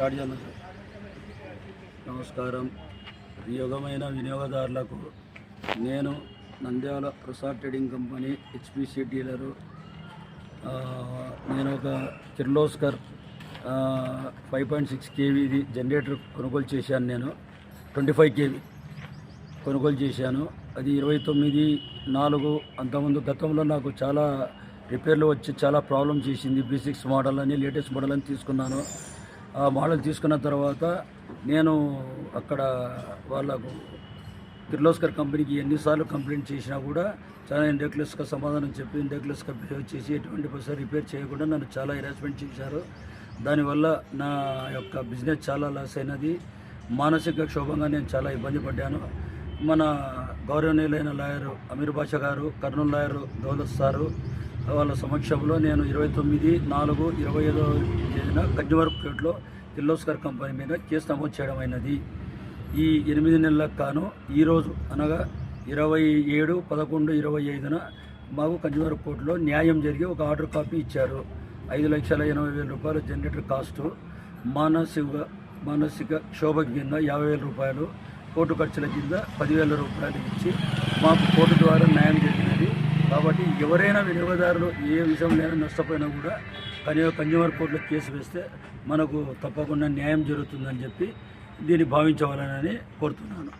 Start చేద్దాం. నమస్కారం. యోగమైన వినియోగదారులకు నేను Nandyal Prasad trading company HPC dealer. నేను ఒక కిర్లోస్కర్ 5.6 kVది జనరేటర్ కొనుగోలు చేశాను. నేను 25 kV కొనుగోలు చేశాను. అది 29/4. అంతకుముందు గతంలో నాకు చాలా రిపేర్లు వచ్చి చాలా ప్రాబ్లం చేసింది. B6 మోడల్ అని లేటెస్ట్ మోడల్ అని తీసుకున్నాను. ఆ మోడల్ తీసుకున్న తర్వాత నేను అక్కడ వాళ్ళకు కిర్లోస్కర్ కంపెనీకి ఎన్నిసార్లు కంప్లైంట్ చేసినా కూడా చాలా ఇండెక్లెస్గా సమాధానం చెప్పి ఇండెక్లెస్గా బిహేవ్ చేసి ఎటువంటి బస్సు రిపేర్ చేయకుండా నన్ను చాలా హెరాస్మెంట్ చేశారు. దానివల్ల నా యొక్క బిజినెస్ చాలా లాస్ అయినది. మానసిక క్షోభంగా నేను చాలా ఇబ్బంది పడ్డాను. మన గౌరవనీయులైన లాయరు అమీర్ బాషా గారు, కర్నూలు లాయరు దౌలత్ సారు వాళ్ళ సమక్షంలో నేను 29/4/25 తేదీన కన్జ్యూమర్పేటలో కిర్లోస్కర్ కంపెనీ మీద కేసు నమోదు చేయడం అయినది. ఈ 8 నెలలకు గాను ఈరోజు అనగా 27/11/25న మాకు కన్జ్యూమర్ కోర్టులో న్యాయం జరిగి ఒక ఆర్డర్ కాపీ ఇచ్చారు. 5,80,000 రూపాయలు జనరేటర్ కాస్టు, మానసిక క్షోభ కింద 50,000 రూపాయలు, కోర్టు ఖర్చుల కింద 10,000 రూపాయలు ఇచ్చి మాకు కోర్టు ద్వారా న్యాయం జరిగినది. కాబట్టి ఎవరైనా వినియోగదారులు ఏ విషయంలో నష్టపోయినా కూడా కన్జ్యూమర్ కోర్టులో కేసు వేస్తే మనకు తప్పకుండా న్యాయం జరుగుతుందని చెప్పి దీన్ని భావించవాలని కోరుతున్నాను.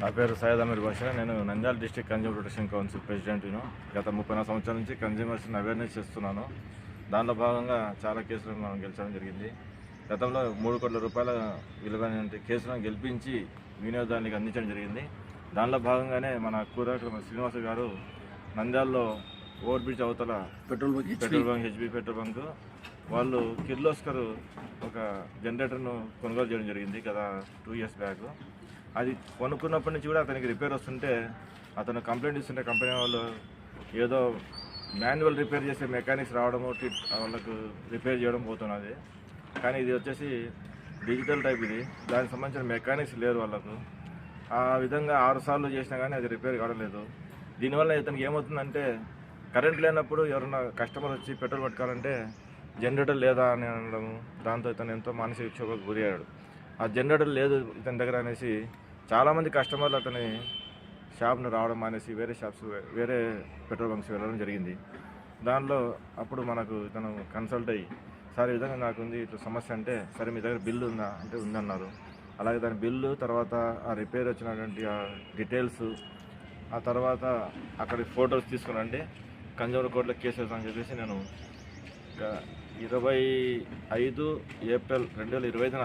నా పేరు సయ్యద్ అమీర్ బాషా. నేను Nandyal district consumer protection council ప్రెసిడెంట్ను. గత 34 సంవత్సరాల నుంచి కన్జ్యూమర్స్ని అవేర్నెస్ చేస్తున్నాను. దానిలో భాగంగా చాలా కేసులు మనం గెలిచడం జరిగింది. గతంలో 3 కోట్ల రూపాయల విలువైన కేసులను గెలిపించి వినియోగదారునికి అందించడం జరిగింది. దానిలో భాగంగానే మన కూరకుల శ్రీనివాస గారు నంద్యాలలో ఓవర్ బ్రిడ్జ్ అవతల petrol bunk HP petrol bunk వాళ్ళు కిర్లోస్కర్ ఒక జనరేటర్ను కొనుగోలు చేయడం జరిగింది గత 2 years బ్యాక్. అది కొనుక్కున్నప్పటి నుంచి కూడా అతనికి రిపేర్ వస్తుంటే అతను కంప్లైంట్ ఇస్తుంటే కంపెనీ వాళ్ళు ఏదో మాన్యువల్ రిపేర్ చేసే మెకానిక్స్ రావడము వాళ్ళకు రిపేర్ చేయడం పోతున్నది. కానీ ఇది వచ్చేసి డిజిటల్ టైప్. ఇది దానికి సంబంధించిన మెకానిక్స్ లేరు వాళ్ళకు. ఆ విధంగా 6 సార్లు చేసినా కానీ అది రిపేర్ కావడం లేదు. దీనివల్ల ఇతనికి ఏమవుతుందంటే కరెంట్ లేనప్పుడు ఎవరైనా కస్టమర్ వచ్చి పెట్రోల్ పట్టుకోవాలంటే జనరేటర్ లేదా అని అనడము, దాంతో ఇతను ఎంతో మానసిక క్షోభకు గురయ్యాడు. ఆ జనరేటర్ లేదు ఇతని దగ్గర అనేసి చాలామంది కస్టమర్లు అతని షాప్ను రావడం మానేసి వేరే పెట్రోల్ బంక్స్ వెళ్ళడం జరిగింది. దానిలో అప్పుడు మనకు ఇతను కన్సల్ట్ అయ్యి, సార్ ఈ విధంగా నాకు ఉంది ఇట్లా సమస్య అంటే, సరే మీ దగ్గర బిల్లు ఉందా అంటే ఉందన్నారు. అలాగే దాని బిల్లు, తర్వాత ఆ రిపేర్ వచ్చినటువంటి ఆ డీటెయిల్స్, ఆ తర్వాత అక్కడి ఫొటోస్ తీసుకురండి కన్జ్యూమర్ కోర్టులో కేసు వేస్తామని చెప్పేసి నేను 25 ఏప్రిల్ 2025న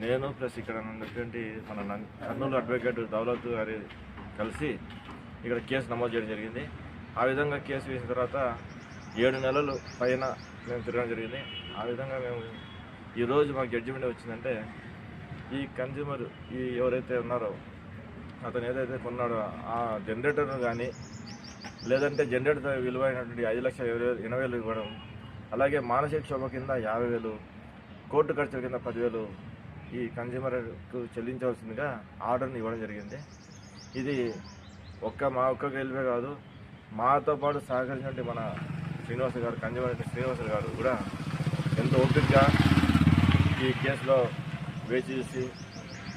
నేను ప్లస్ ఇక్కడ ఉన్నటువంటి మన కర్నూలు అడ్వకేట్ దౌలత్ గారి కలిసి ఇక్కడ కేసు నమోదు చేయడం జరిగింది. ఆ విధంగా కేసు వేసిన తర్వాత 7 నెలలు పైన మేము తిరగడం జరిగింది. ఆ విధంగా మేము ఈరోజు మాకు జడ్జిమెంట్ వచ్చిందంటే ఈ కన్జ్యూమర్ ఎవరైతే ఉన్నారో అతను ఏదైతే కొన్నాడో ఆ జనరేటర్ను కానీ లేదంటే జనరేటర్ విలువైనటువంటి 5,80,000 ఇవ్వడం, అలాగే మానసిక క్షోభ కింద 50,000, కోర్టు ఖర్చుల కింద 10,000 ఈ కన్జ్యూమర్కు చెల్లించవలసిందిగా ఆర్డర్ని ఇవ్వడం జరిగింది. ఇది మా ఒక్క గెలిపే కాదు, మాతో పాటు సహకరించినటువంటి మన శ్రీనివాస గారు, కన్జ్యూమర్ శ్రీనివాస గారు కూడా ఎంతో ఓపికగా ఈ కేసులో వేచి చూసి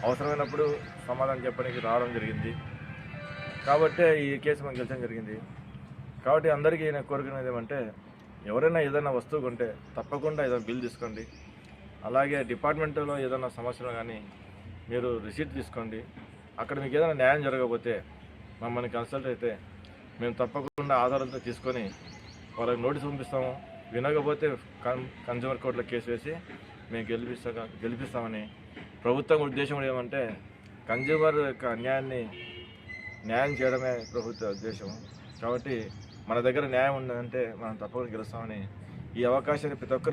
అవసరమైనప్పుడు సమాధానం చెప్పడానికి రావడం జరిగింది. కాబట్టి ఈ కేసు మనం గెలిచడం జరిగింది. కాబట్టి అందరికీ నేను కోరుకునేది ఏమంటే, ఎవరైనా ఏదైనా వస్తువు కొంటే తప్పకుండా ఏదైనా బిల్ తీసుకోండి. అలాగే డిపార్ట్మెంట్లో ఏదైనా సమస్యలు కానీ మీరు రిసీట్ తీసుకోండి. అక్కడ మీకు ఏదైనా న్యాయం జరగకపోతే మమ్మల్ని కన్సల్ట్ అయితే మేము తప్పకుండా ఆధారంతో తీసుకొని వాళ్ళకి నోటీస్ పంపిస్తాము. వినకపోతే కన్జ్యూమర్ కోర్టులో కేసు వేసి మేము గెలిపిస్తామని ప్రభుత్వం ఉద్దేశం కూడా ఏమంటే కన్జ్యూమర్ యొక్క న్యాయం చేయడమే ప్రభుత్వ ఉద్దేశం. కాబట్టి మన దగ్గర న్యాయం ఉందంటే మనం తప్పకుండా గెలుస్తామని ఈ అవకాశాన్ని ప్రతి ఒక్కరు